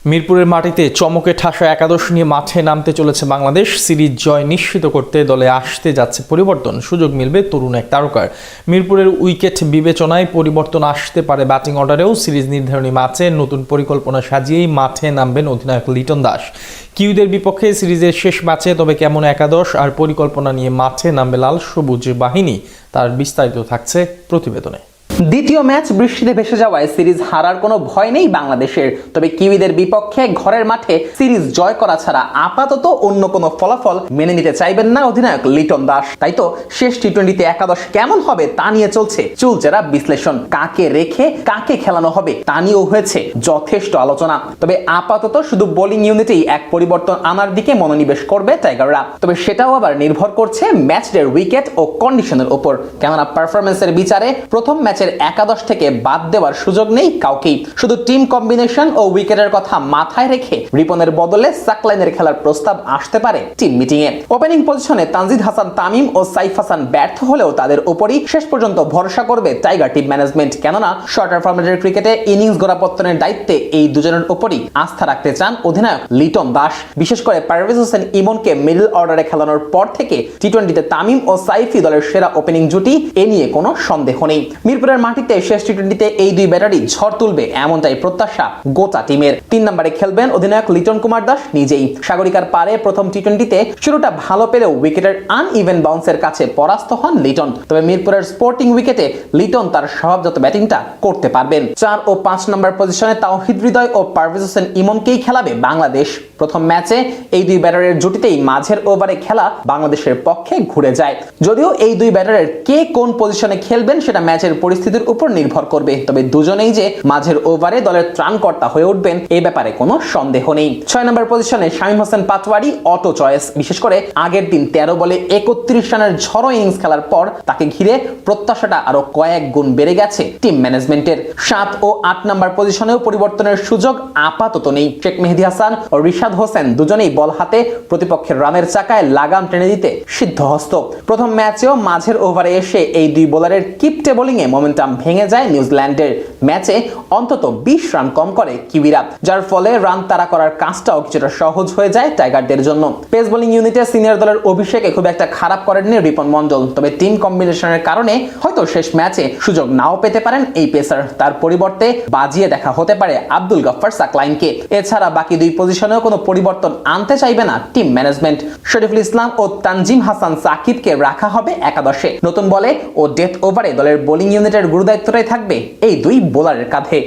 মিরপুরের মাটিতে চমকে ঠাসা একাদশ নিয়ে মাঠে নামতে চলেছে বাংলাদেশ। সিরিজ জয় নিশ্চিত করতে দলে আসতে যাচ্ছে পরিবর্তন, সুযোগ মিলবে তরুণ এক তারকার। মিরপুরের উইকেট বিবেচনায় পরিবর্তন আসতে পারে ব্যাটিং অর্ডারেও। সিরিজ নির্ধারণী ম্যাচে নতুন পরিকল্পনা সাজিয়েই মাঠে নামবেন অধিনায়ক লিটন দাস। কিউদের বিপক্ষে সিরিজের শেষ ম্যাচে তবে কেমন একাদশ আর পরিকল্পনা নিয়ে মাঠে নামবে লাল সবুজ বাহিনী, তার বিস্তারিত থাকছে প্রতিবেদনে। দ্বিতীয় ম্যাচ বৃষ্টিতে ভেসে যাওয়ায় সিরিজ হারার কোনো ভয় নেই বাংলাদেশের। তবে কিউইদের বিপক্ষে ঘরের মাঠে সিরিজ জয় করা ছাড়া আপাতত অন্য কোনো ফলাফল মেনে নিতে চাইবেন না অধিনায়ক লিটন দাস। তাই তো শেষ টি-20তে একাদশ কেমন হবে তা নিয়ে চলছে চুলচেরা বিশ্লেষণ। কাকে রেখে কাকে খেলানো হবে তা নিয়েও হয়েছে যথেষ্ট আলোচনা। তবে আপাতত শুধু বোলিং ইউনিটেই এক পরিবর্তন আনার দিকে মনোনিবেশ করবে টাইগাররা। তবে সেটাও আবার নির্ভর করছে ম্যাচের উইকেট ও কন্ডিশনের উপর। কেননা পারফরমেন্সের বিচারে প্রথম ম্যাচের একাদশ থেকে বাদ দেওয়ার সুযোগ নেই কাউকেই। শুধু টিম কম্বিনেশন ও উইকেটের কথা মাথায় রেখে রিপনের বদলে সাকলাইনের খেলার প্রস্তাব আসতে পারে টিম মিটিং এ। ওপেনিং পজিশনে তানজিদ হাসান তামিম ও সাইফ হাসান ব্যর্থ হলেও তাদের উপরই শেষ পর্যন্ত ভরসা করবে টাইগার টিম ম্যানেজমেন্ট। কেননা শর্টার ফরম্যাটের ক্রিকেটে ইনিংস গোড়াপত্তনের দায়িত্বে এই দুজনের উপরই আস্থা রাখতে চান অধিনায়ক লিটন দাস। বিশেষ করে পারভেজ হোসেন ইমনকে মিডল অর্ডারে খেলানোর পর থেকে টি-20তে তামিম ও সাইফি দলের সেরা ওপেনিং জুটি, এ নিয়ে কোনো সন্দেহ নেই। মিরপুরের মাটিতে শেষ টি-20তে এই দুই ব্যাটারি ঝড় তুলবে এমনটাই প্রত্যাশা গোটা টিমের। 3 নম্বরে খেলবেন অধিনায়ক লিটন কুমার দাস নিজেই। সাগরিকার পারে প্রথম টি-20তে শুরুটা ভালো পেলেও উইকেটের আনইভেন বাউন্সের কাছে পরাস্ত হন লিটন। তবে মিরপুরের স্পোর্টিং উইকেটে লিটন তার স্বভাবজাত ব্যাটিংটা করতে পারবেন। 4 ও 5 নম্বর পজিশনে তাওহিদ হৃদয় ও পারভেজ হোসেন ইমনকেই খেলাবে বাংলাদেশ। প্রথম ম্যাচে এই দুই ব্যাটারের জুটিতেই মাঝের ওভারে খেলা বাংলাদেশের পক্ষে ঘুরে যায়। যদিও এই দুই ব্যাটারের কে কোন পজিশনে খেলবেন সেটা ম্যাচের পরিস্থিতির উপর নির্ভর করবে। তবে দুজনেই যে মাঝের ওভারে দলের ত্রাণকর্তা হয়ে উঠবেন এ ব্যাপারে কোনো সন্দেহ নেই। 6 নম্বর পজিশনে শামীম হোসেন পাটোয়ারি অটো চয়েস। বিশেষ করে আগের দিন 13 বলে 31 রানের ঝড়ো ইনিংস খেলার পর তাকে ঘিরে প্রত্যাশাটা আরো কয়েক গুণ বেড়ে গেছে টিম ম্যানেজমেন্টের। 7 ও 8 নম্বর পজিশনেও পরিবর্তনের সুযোগ আপাতত নেই। শেখ মেহেদী হাসান ও রিশাদ হোসেন দুজনেই বল হাতে প্রতিপক্ষের রানের চাকায় লাগাম টেনে দিতে সিদ্ধহস্ত। প্রথম ম্যাচেও মাঝের ওভারে এসে এই দুই বোলারের কিপটে বোলিং এ মোমেন্টাম ভেঙে যায় নিউজিল্যান্ডের। ম্যাচে অন্তত 20 রান কম করে কিউইরা, যার ফলে রান তাড়া করার কাজটাও কিছুটা সহজ হয়ে যায় টাইগারদের জন্য। পেস বোলিং ইউনিটে সিনিয়র দলের অভিষেকে খুব একটা খারাপ করেননি রিপন মন্ডল। তবে টিম কম্বিনেশনের কারণে হয়তো শেষ ম্যাচে সুযোগ নাও পেতে পারেন এই পেসার। তার পরিবর্তে বাজিয়ে দেখা হতে পারে আব্দুল গফফার সাকলাইনকে। এছাড়া বাকি দুই পজিশনেও কোনো পরিবর্তন আনতে চাইবে না টিম ম্যানেজমেন্ট। শরীফুল ইসলাম ও তানজিম হাসান সাকিবকে রাখা হবে একাদশে। নতুন বলে ও ডেথ ওভারে দলের বোলিং ইউনিটের গুরুদায়িত্বটাই থাকবে এই দুই বোলারের কাঁধে।